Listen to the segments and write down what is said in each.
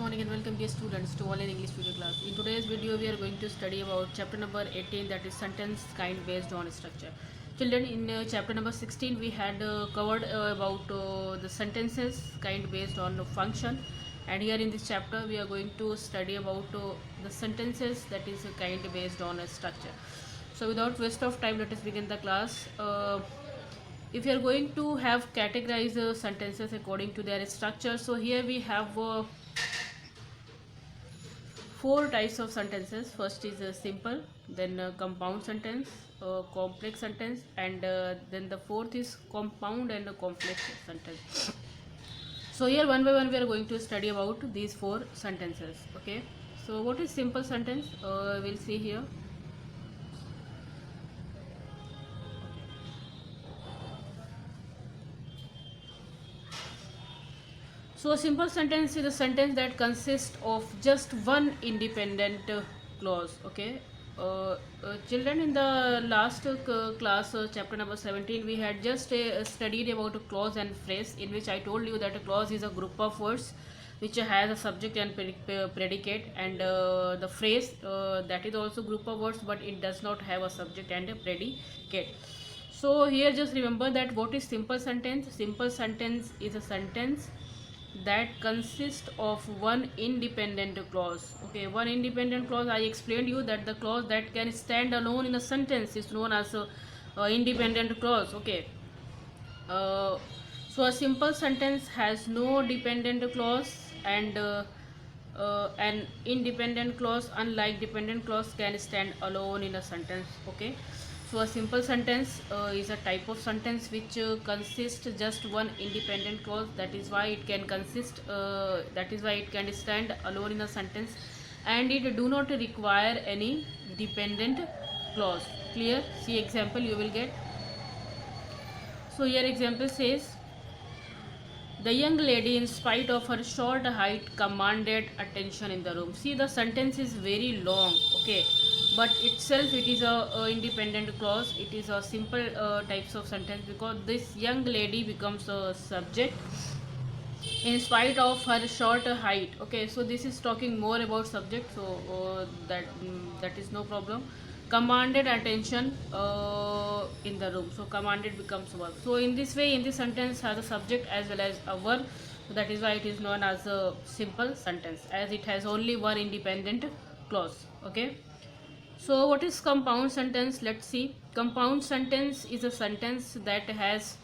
morning and welcome dear students to online English video class. In today's video we are going to study about chapter number 18, that is sentence kind based on structure. Children, in chapter number 16 we had covered about the sentences kind based on function, and here in this chapter we are going to study about the sentences that is kind based on a structure. So without waste of time, let us begin the class. If you are going to have categorize sentences according to their structure, so here we have four types of sentences. First is simple, then compound sentence, complex sentence, and then the fourth is compound and complex sentence. So here one by one we are going to study about these four sentences. Okay, so what is simple sentence? We'll see here. So a simple sentence is a sentence that consists of just one independent clause. Okay. Children, in the last class, chapter number 17, we had just studied about a clause and phrase, in which I told you that a clause is a group of words which has a subject and predicate, and the phrase that is also group of words, but it does not have a subject and a predicate. So here just remember that what is simple sentence? Simple sentence is a sentence that consists of one independent clause. Okay, one independent clause. I explained you that the clause that can stand alone in a sentence is known as a independent clause. Okay, uh, so a simple sentence has no dependent clause, and an independent clause, unlike dependent clause, can stand alone in a sentence. Okay, so a simple sentence is a type of sentence which consists just one independent clause. That is why it can consist. That is why it can stand alone in a sentence, and it do not require any dependent clause. Clear? See example you will get. So here example says, the young lady, in spite of her short height, commanded attention in the room. See, the sentence is very long, okay, but itself it is a independent clause. It is a simple types of sentence, because this young lady becomes a subject in spite of her short height. Okay, so this is talking more about subject, so that is no problem. Commanded attention in the room, so commanded becomes verb. So in this way, in this sentence has a subject as well as a verb, so that is why it is known as a simple sentence, as it has only one independent clause. Okay, so what is compound sentence? Let's see. Compound sentence is a sentence that has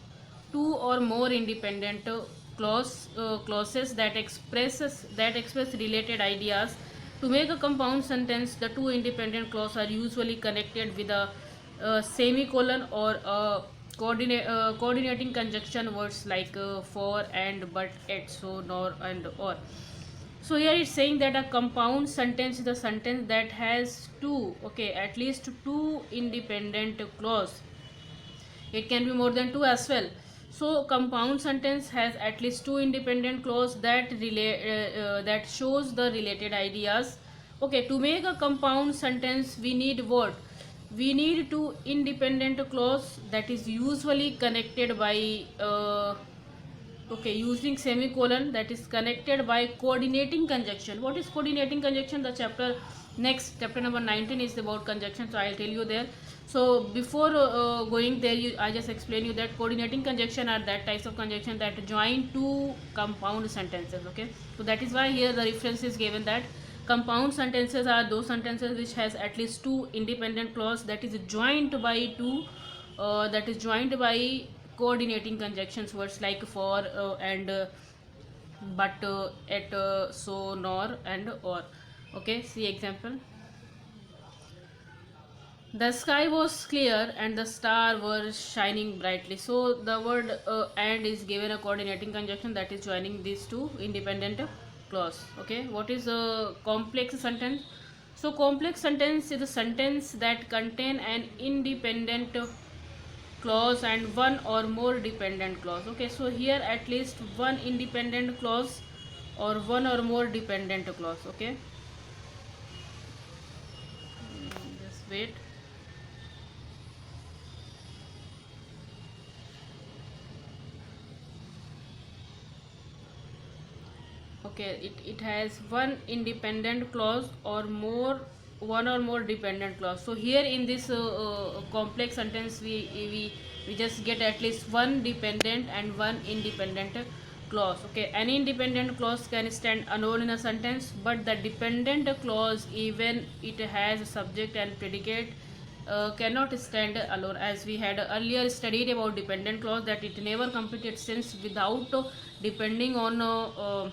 two or more independent clauses that express related ideas. To make a compound sentence, the two independent clauses are usually connected with a semicolon or a coordinating conjunction words like for, and, but, et, so, nor, and, or. So here it's saying that a compound sentence is a sentence that has two, okay, at least two independent clause. It can be more than two as well. So compound sentence has at least two independent clause that that shows the related ideas. Okay, to make a compound sentence we need what? We need two independent clause that is usually connected by okay, using semicolon, that is connected by coordinating conjunction. What is coordinating conjunction? The chapter number 19 is about conjunction, so I'll tell you there. So before going there, I just explain you that coordinating conjunction are that types of conjunction that join two compound sentences. Okay, so that is why here the reference is given that compound sentences are those sentences which has at least two independent clause that is joined by two that is joined by coordinating conjunctions words like for, and, but, at, so, nor, and, or. Okay, see example. The sky was clear and the star were shining brightly. So the word and is given a coordinating conjunction that is joining these two independent clause. Okay, what is a complex sentence? So complex sentence is a sentence that contain an independent clause and one or more dependent clause. Okay, so here at least one independent clause or one or more dependent clause. Okay, just wait. okay, it has one independent clause or more, one or more dependent clause. So here in this complex sentence we just get at least one dependent and one independent clause. Okay, any independent clause can stand alone in a sentence, but the dependent clause, even it has a subject and predicate, cannot stand alone, as we had earlier studied about dependent clause, that it never completed sense without depending on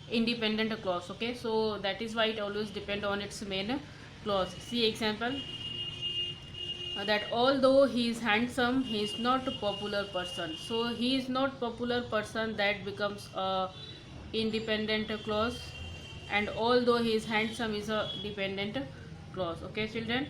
independent clause. Okay, so that is why it always depend on its main clause. See example, that although he is handsome, he is not a popular person. So he is not popular person, that becomes a independent clause, and although he is handsome is a dependent clause. Okay children,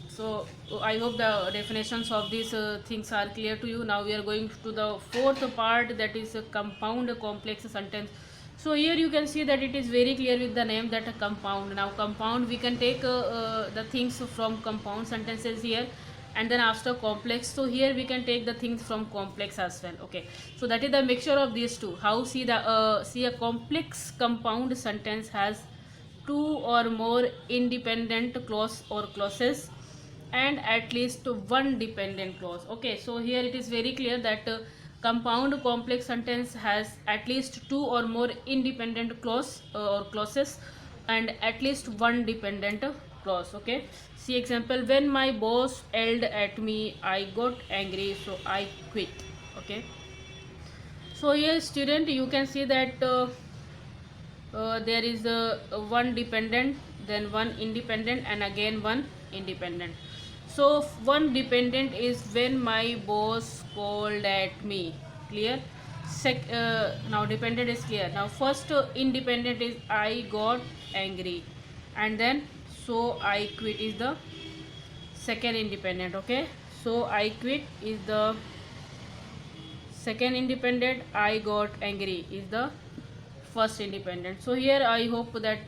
so I hope the definitions of these things are clear to you. Now we are going to the fourth part, that is a compound complex sentence. So here you can see that it is very clear with the name, that a compound. Now compound, we can take the things from compound sentences here, and then after complex, so here we can take the things from complex as well. Okay, so that is the mixture of these two. How, see the see, a complex compound sentence has two or more independent clause or clauses and at least one dependent clause. Okay, so here it is very clear that compound complex sentence has at least two or more independent clause or clauses and at least one dependent clause. Okay, see example, when my boss yelled at me, I got angry, so I quit. Okay, so here student, you can see that there is one dependent, then one independent, and again one independent. So one dependent is when my boss called at me. Clear? Now dependent is clear. Now first independent is I got angry, and then so I quit is the second independent. Okay, so I quit is the second independent, I got angry is the first independent. So here I hope that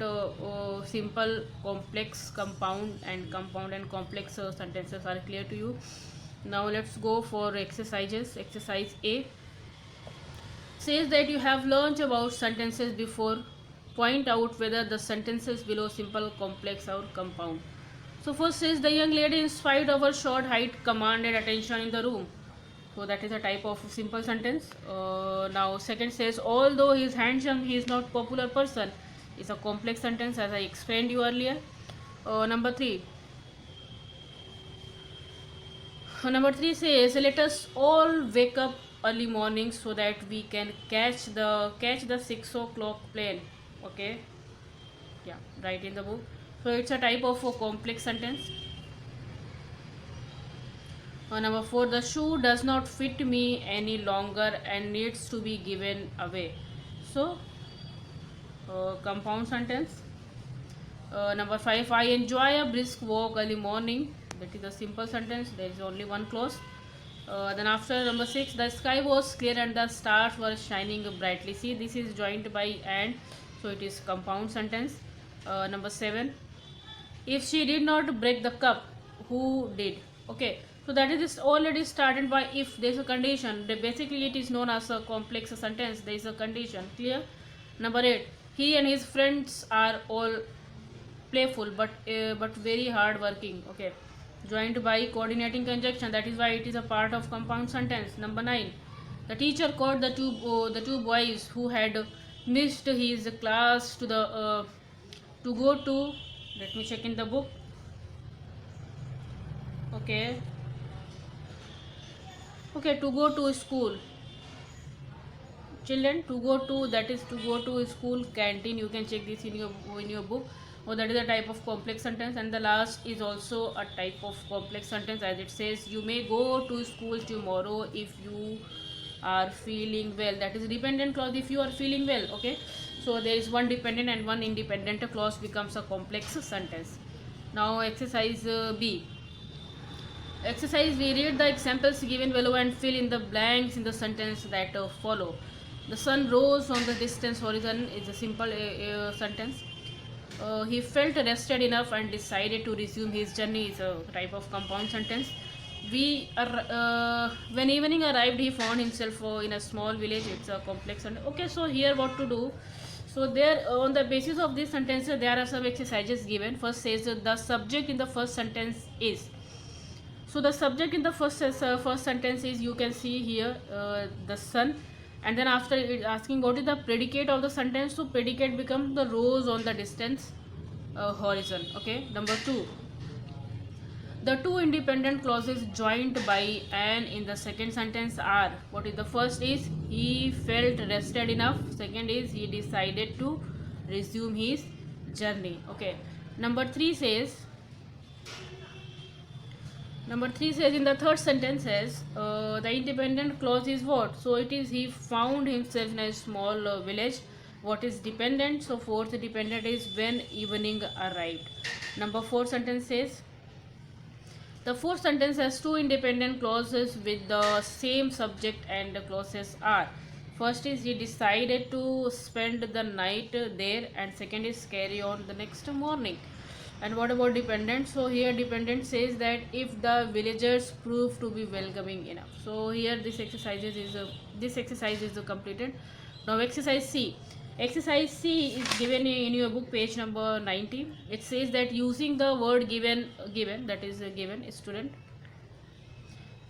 simple, complex, compound and complex sentences are clear to you. Now let's go for exercises. Exercise A says that you have learned about sentences before. Point out whether the sentences below simple, complex or compound. So first says, the young lady, in spite of her short height, commanded attention in the room. So that is a type of simple sentence. Now second says, although he is handsome, he is not popular person. It's a complex sentence, as I explained you earlier. Number three says, let us all wake up early morning so that we can catch the 6 o'clock plane. Okay, yeah, write in the book. So it's a type of a complex sentence. Number 4, the shoe does not fit me any longer and needs to be given away. So compound sentence. Number 5, I enjoy a brisk walk early morning. That is a simple sentence, there is only one clause. Then after number 6, the sky was clear and the stars were shining brightly. See, this is joined by and, so it is compound sentence. Number 7, if she did not break the cup, who did? Okay, so that is already started by if. There is a condition. Basically it is known as a complex sentence. There is a condition. Clear? Number 8, he and his friends are all playful but very hard working. Okay, joined by coordinating conjunction. That is why it is a part of compound sentence. Number 9, the teacher called the two boys who had missed his class to go to, let me check in the book. Okay, to go to school. Children, to go to, that is to go to school canteen. You can check this in your book. Or that is a type of complex sentence. And the last is also a type of complex sentence, as it says, you may go to school tomorrow if you are feeling well. That is dependent clause, if you are feeling well. Okay, so there is one dependent and one independent clause, becomes a complex sentence. Now exercise B. Exercise, we read the examples given below and fill in the blanks in the sentence that follow. The sun rose on the distant horizon is a simple sentence. He felt rested enough and decided to resume his journey is a type of compound sentence. When evening arrived, he found himself in a small village. It's a complex sentence. Okay, so here what to do? So there, on the basis of these sentences, there are some exercises given. First says the subject in the first sentence is. So the subject in the first sentence is, you can see here, the sun, and then after it asking what is the predicate of the sentence. So predicate becomes the rose on the distance horizon. Okay. Number two, the two independent clauses joined by "and" in the second sentence are, what is the first is, he felt rested enough. Second is, he decided to resume his journey. Okay. Number three says, in the third sentence says, the independent clause is what? So it is, he found himself in a small village. What is dependent? So fourth dependent is when evening arrived. Number four sentence says, the fourth sentence has two independent clauses with the same subject, and the clauses are, first is, he decided to spend the night there, and second is, carry on the next morning. And what about dependent? So here dependent says that if the villagers prove to be welcoming enough. So here this exercise is completed. Now exercise C. Exercise C is given in your book, page number 90. It says that using the word given, that is given student,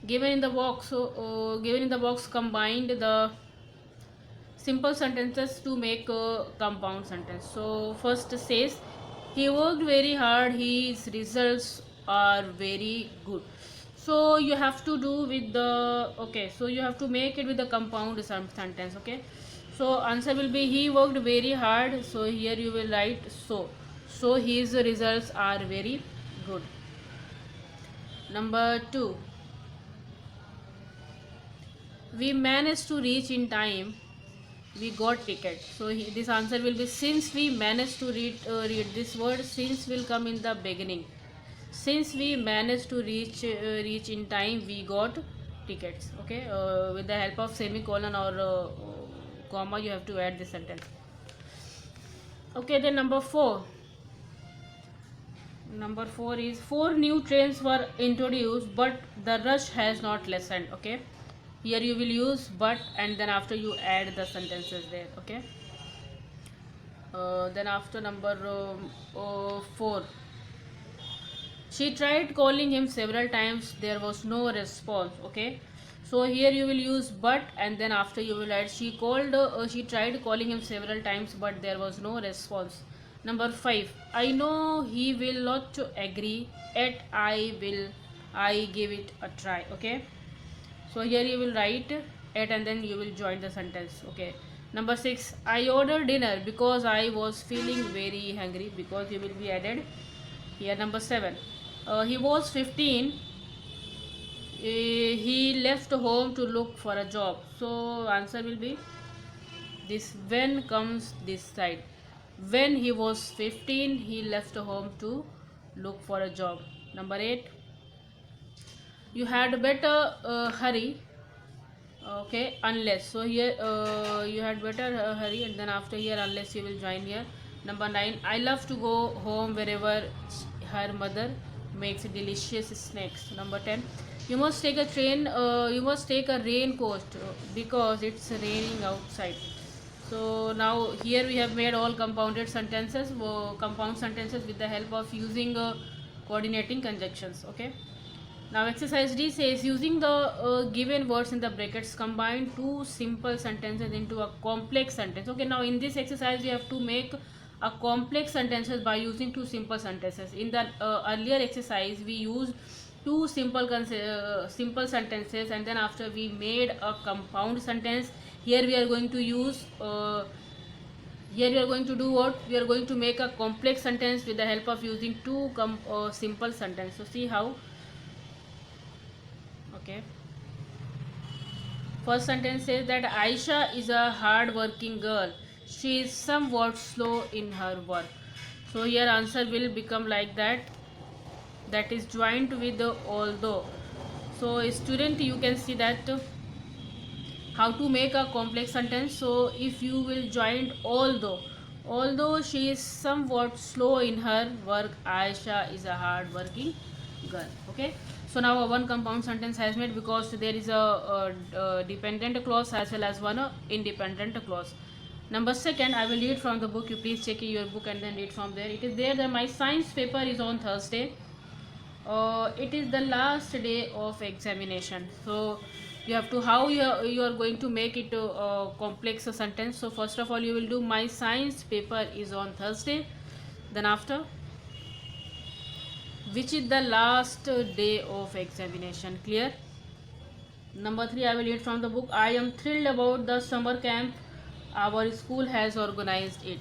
given in the box. So given in the box, combined the simple sentences to make a compound sentence. So first says, he worked very hard, his results are very good. So you have to do with the, okay, so you have to make it with the compound sentence. Okay. So answer will be, he worked very hard. So here you will write so his results are very good. Number two, we managed to reach in time, we got ticket. So this answer will be, since we managed to read this word, since will come in the beginning. Since we managed to reach in time, we got tickets. Okay. With the help of semicolon or comma, you have to add this sentence. Okay. Then number four is, four new trains were introduced, but the rush has not lessened. Okay. Here you will use but, and then after you add the sentences there. Okay. Then after number 4, she tried calling him several times, there was no response. Okay. So here you will use but, and then after you will add, she tried calling him several times, but there was no response. Number 5, I know he will not agree, yet I give it a try. Okay. So here you will write it, and then you will join the sentence. Okay. Number 6, I ordered dinner because I was feeling very hungry, because you will be added here. Number 7, he was 15, he left home to look for a job. So answer will be, this when comes this side. When he was 15, he left home to look for a job. Number 8, you had better hurry. Okay, unless. So here you had better hurry, and then after here unless you will join here. Number 9, I love to go home wherever her mother makes delicious snacks. Number 10, you must take a raincoat because it's raining outside. So now here we have made all compound sentences with the help of using coordinating conjunctions. Okay. Now exercise D says, using the given words in the brackets, combine two simple sentences into a complex sentence. Okay, now in this exercise we have to make a complex sentences by using two simple sentences. In the earlier exercise we used two simple sentences, and then after we made a compound sentence. Here we are going to use here we are going to do what? We are going to make a complex sentence with the help of using two simple sentences. So see how. Okay. First sentence says that Aisha is a hard working girl. She is somewhat slow in her work. So here answer will become like that. That is joined with the although. So student, you can see that how to make a complex sentence. So if you will join although she is somewhat slow in her work, Aisha is a hard working girl. Okay. So now one compound sentence has made, because there is a dependent clause as well as one independent clause. Number second, I will read from the book. You please check your book and then read from there. It is there that my science paper is on Thursday. It is the last day of examination. So you have to, how you are going to make it a complex sentence. So first of all, you will do my science paper is on Thursday. Then after, which is the last day of examination. Clear? Number 3, I will read from the book. I am thrilled about the summer camp. Our school has organized it.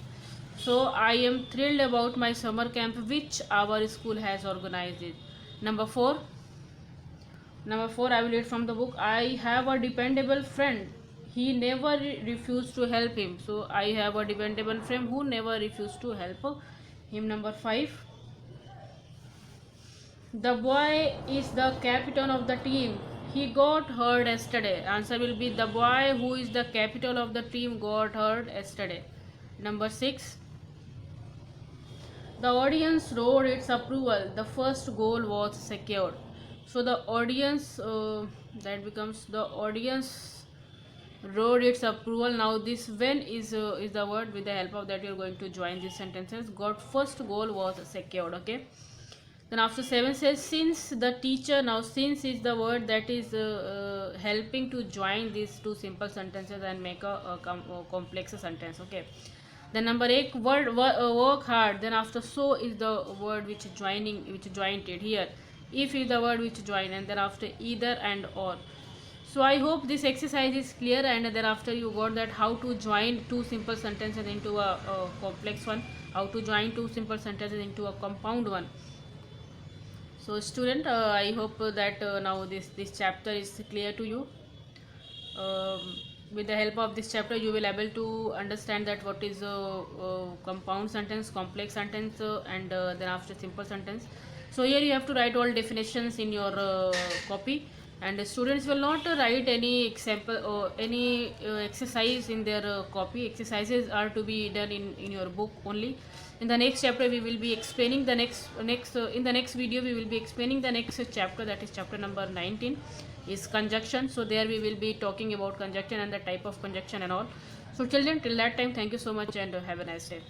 So I am thrilled about my summer camp which our school has organized it. Number 4, I will read from the book. I have a dependable friend. He never refused to help him. So I have a dependable friend who never refused to help him. Number 5, the boy is the captain of the team. He got hurt yesterday. Answer will be the boy who is the captain of the team got hurt yesterday. Number 6, the audience wrote its approval. The first goal was secured. So the audience, that becomes the audience wrote its approval. Now this when is the word with the help of that you are going to join these sentences. Got first goal was secured. Okay. Then after 7 says since the teacher. Now since is the word that is helping to join these two simple sentences and make a complex sentence. Okay. Then number 8, work hard. Then after so is the word which joined it here. If is the word which join, and then after either and or. So I hope this exercise is clear, and thereafter you got that how to join two simple sentences into a complex one, how to join two simple sentences into a compound one. So student, I hope that now this chapter is clear to you. With the help of this chapter you will able to understand that what is compound sentence, complex sentence, and then after simple sentence. So here you have to write all definitions in your copy, and students will not write any example or any exercise in their copy. Exercises are to be done in your book only. In the next chapter we will be explaining the next in the next video we will be explaining the next chapter, that is chapter number 19 is conjunction. So there we will be talking about conjunction and the type of conjunction and all. So children, till that time, thank you so much and have a nice day.